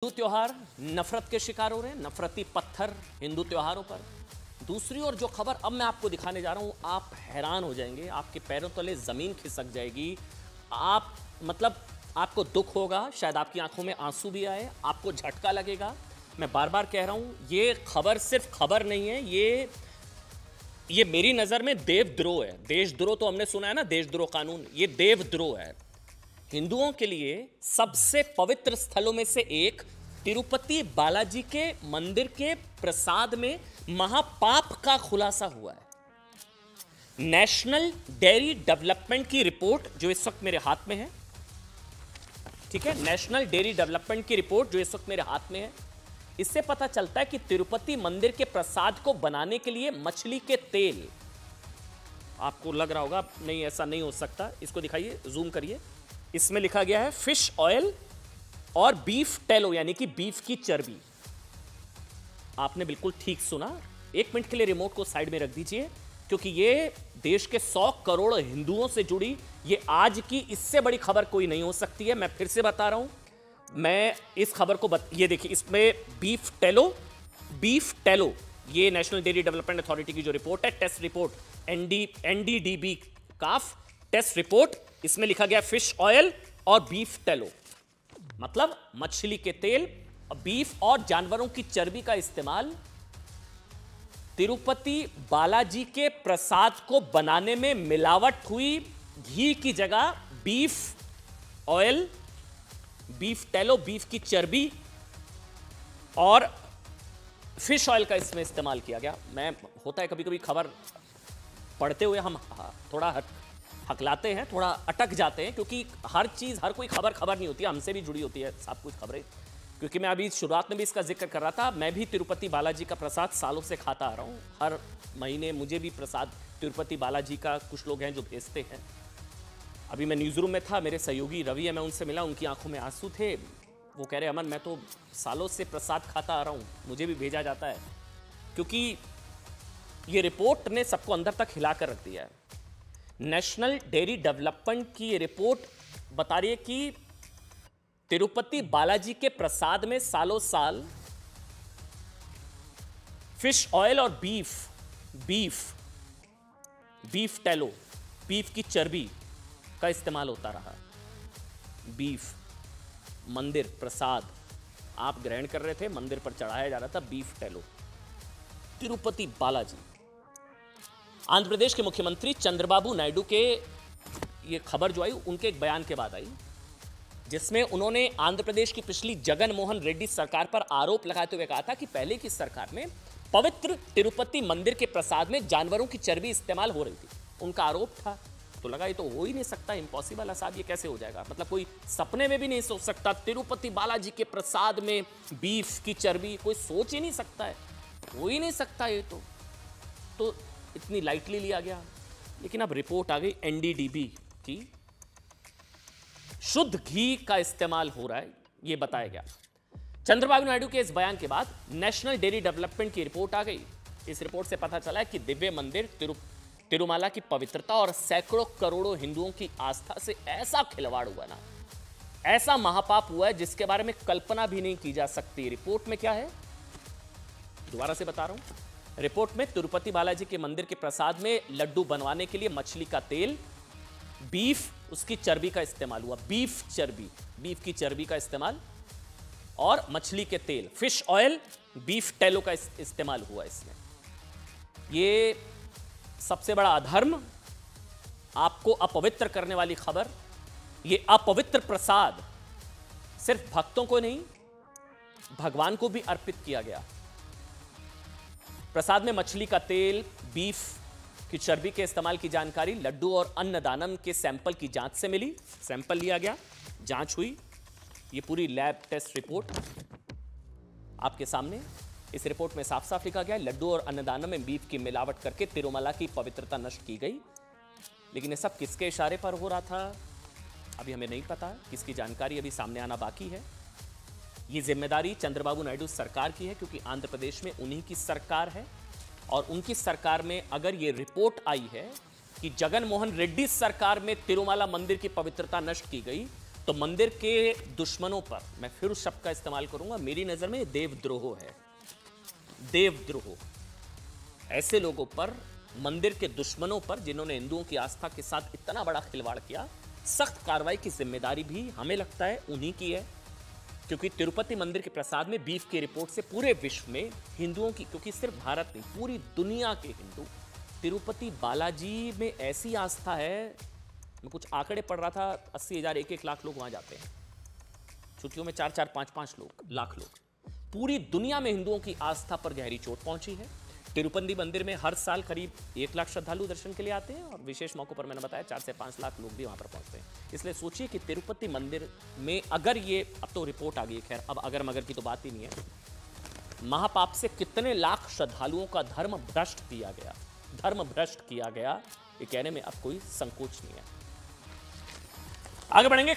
हिंदू त्योहार नफरत के शिकार हो रहे हैं, नफरती पत्थर हिंदू त्योहारों पर। दूसरी ओर जो खबर अब मैं आपको दिखाने जा रहा हूं, आप हैरान हो जाएंगे, आपके पैरों तले जमीन खिसक जाएगी। आप मतलब आपको दुख होगा, शायद आपकी आंखों में आंसू भी आए, आपको झटका लगेगा। मैं बार बार कह रहा हूं, ये खबर सिर्फ खबर नहीं है, ये मेरी नजर में देवद्रोह है। देशद्रोह तो हमने सुना है ना, देशद्रोह कानून, ये देवद्रोह है। हिंदुओं के लिए सबसे पवित्र स्थलों में से एक तिरुपति बालाजी के मंदिर के प्रसाद में महापाप का खुलासा हुआ है। नेशनल डेयरी डेवलपमेंट की रिपोर्ट जो इस वक्त मेरे हाथ में है, ठीक है, नेशनल डेयरी डेवलपमेंट की रिपोर्ट जो इस वक्त मेरे हाथ में है, इससे पता चलता है कि तिरुपति मंदिर के प्रसाद को बनाने के लिए मछली के तेल, आपको लग रहा होगा नहीं ऐसा नहीं हो सकता, इसको दिखाइए, जूम करिए, इसमें लिखा गया है फिश ऑयल और बीफ टेलो, यानी कि बीफ की चर्बी। आपने बिल्कुल ठीक सुना। एक मिनट के लिए रिमोट को साइड में रख दीजिए, क्योंकि ये देश के 100 करोड़ हिंदुओं से जुड़ी ये आज की इससे बड़ी खबर कोई नहीं हो सकती है। मैं फिर से बता रहा हूं, मैं इस खबर को ये देखिए, इसमें बीफ टेलो, ये नेशनल डेयरी डेवलपमेंट अथॉरिटी की जो रिपोर्ट है, टेस्ट रिपोर्ट, एनडीडीबी काफ टेस्ट रिपोर्ट, इसमें लिखा गया फिश ऑयल और बीफ टेलो, मतलब मछली के तेल, बीफ और जानवरों की चर्बी का इस्तेमाल तिरुपति बालाजी के प्रसाद को बनाने में मिलावट हुई। घी की जगह बीफ ऑयल, बीफ टेलो, बीफ की चर्बी और फिश ऑयल का इसमें इस्तेमाल किया गया। मैं होता है कभी कभी खबर पढ़ते हुए हम थोड़ा हकलाते हैं, थोड़ा अटक जाते हैं, क्योंकि हर चीज़, हर कोई खबर नहीं होती है, हमसे भी जुड़ी होती है सब कुछ खबरें। क्योंकि मैं अभी शुरुआत में भी इसका जिक्र कर रहा था, मैं भी तिरुपति बालाजी का प्रसाद सालों से खाता आ रहा हूँ। हर महीने मुझे भी प्रसाद तिरुपति बालाजी का कुछ लोग हैं जो भेजते हैं। अभी मैं न्यूज़ रूम में था, मेरे सहयोगी रवि है, मैं उनसे मिला, उनकी आंखों में आंसू थे। वो कह रहे अमन, मैं तो सालों से प्रसाद खाता आ रहा हूँ, मुझे भी भेजा जाता है। क्योंकि ये रिपोर्ट ने सबको अंदर तक हिला कर रख दिया है। नेशनल डेयरी डेवलपमेंट की रिपोर्ट बता रही है कि तिरुपति बालाजी के प्रसाद में सालों साल फिश ऑयल और बीफ टेलो, बीफ की चर्बी का इस्तेमाल होता रहा। बीफ मंदिर प्रसाद आप ग्रहण कर रहे थे, मंदिर पर चढ़ाया जा रहा था बीफ टेलो, तिरुपति बालाजी। आंध्र प्रदेश के मुख्यमंत्री चंद्रबाबू नायडू के ये खबर जो आई, उनके एक बयान के बाद आई, जिसमें उन्होंने आंध्र प्रदेश की पिछली जगन मोहन रेड्डी सरकार पर आरोप लगाते हुए कहा था कि पहले की सरकार में पवित्र तिरुपति मंदिर के प्रसाद में जानवरों की चर्बी इस्तेमाल हो रही थी। उनका आरोप था, तो लगा ये तो हो ही नहीं सकता, इम्पॉसिबल है साहब, ये कैसे हो जाएगा, मतलब कोई सपने में भी नहीं सोच सकता तिरुपति बालाजी के प्रसाद में बीफ की चर्बी, कोई सोच ही नहीं सकता है, हो ही नहीं सकता ये तो इतनी लाइटली लिया गया। लेकिन अब रिपोर्ट आ गई एनडीडीबी की, शुद्ध घी का इस्तेमाल हो रहा है, यह बताया गया। चंद्रबाबू नायडू के इस बयान के बाद नेशनल डेयरी डेवलपमेंट की रिपोर्ट आ गई। इस रिपोर्ट से पता चला है कि दिव्य मंदिर तिरुमाला की पवित्रता और सैकड़ों करोड़ों हिंदुओं की आस्था से ऐसा खिलवाड़ हुआ ना, ऐसा महापाप हुआ है जिसके बारे में कल्पना भी नहीं की जा सकती। रिपोर्ट में क्या है, दोबारा से बता रहा हूं, रिपोर्ट में तिरुपति बालाजी के मंदिर के प्रसाद में लड्डू बनवाने के लिए मछली का तेल, बीफ, उसकी चर्बी का इस्तेमाल हुआ, बीफ की चर्बी का इस्तेमाल और मछली के तेल, फिश ऑयल, बीफ टेलो का इस्तेमाल हुआ इसमें। ये सबसे बड़ा अधर्म, आपको अपवित्र करने वाली खबर, ये अपवित्र प्रसाद सिर्फ भक्तों को नहीं, भगवान को भी अर्पित किया गया। प्रसाद में मछली का तेल, बीफ की चर्बी के इस्तेमाल की जानकारी लड्डू और अन्नदानम के सैंपल की जांच से मिली। सैंपल लिया गया, जांच हुई, ये पूरी लैब टेस्ट रिपोर्ट आपके सामने। इस रिपोर्ट में साफ साफ लिखा गया है, लड्डू और अन्नदानम में बीफ की मिलावट करके तिरुमला की पवित्रता नष्ट की गई। लेकिन ये सब किसके इशारे पर हो रहा था, अभी हमें नहीं पता, किसकी जानकारी अभी सामने आना बाकी है। ये जिम्मेदारी चंद्रबाबू नायडू सरकार की है, क्योंकि आंध्र प्रदेश में उन्हीं की सरकार है। और उनकी सरकार में अगर ये रिपोर्ट आई है कि जगन मोहन रेड्डी सरकार में तिरुमाला मंदिर की पवित्रता नष्ट की गई, तो मंदिर के दुश्मनों पर, मैं फिर उस शब्द का इस्तेमाल करूंगा, मेरी नजर में देवद्रोह है। देवद्रोह, ऐसे लोगों पर, मंदिर के दुश्मनों पर जिन्होंने हिंदुओं की आस्था के साथ इतना बड़ा खिलवाड़ किया, सख्त कार्रवाई की जिम्मेदारी भी हमें लगता है उन्हीं की है। क्योंकि तिरुपति मंदिर के प्रसाद में बीफ की रिपोर्ट से पूरे विश्व में हिंदुओं की, क्योंकि सिर्फ भारत नहीं पूरी दुनिया के हिंदू तिरुपति बालाजी में ऐसी आस्था है। मैं कुछ आंकड़े पढ़ रहा था, 80,000 1-1 लाख लोग वहां जाते हैं छुट्टियों में, 4-4 5-5 लाख लोग। पूरी दुनिया में हिंदुओं की आस्था पर गहरी चोट पहुंची है। तिरुपति मंदिर में हर साल करीब 1 लाख श्रद्धालु दर्शन के लिए आते हैं और विशेष मौकों पर मैंने बताया 4 से 5 लाख लोग भी वहां पर पहुंचते हैं। इसलिए सोचिए कि तिरुपति मंदिर में अगर ये, अब तो रिपोर्ट आ गई, खैर अब अगर मगर की तो बात ही नहीं है, महापाप से कितने लाख श्रद्धालुओं का धर्म भ्रष्ट किया गया, धर्म भ्रष्ट किया गया, ये कहने में अब कोई संकोच नहीं है। आगे बढ़ेंगे।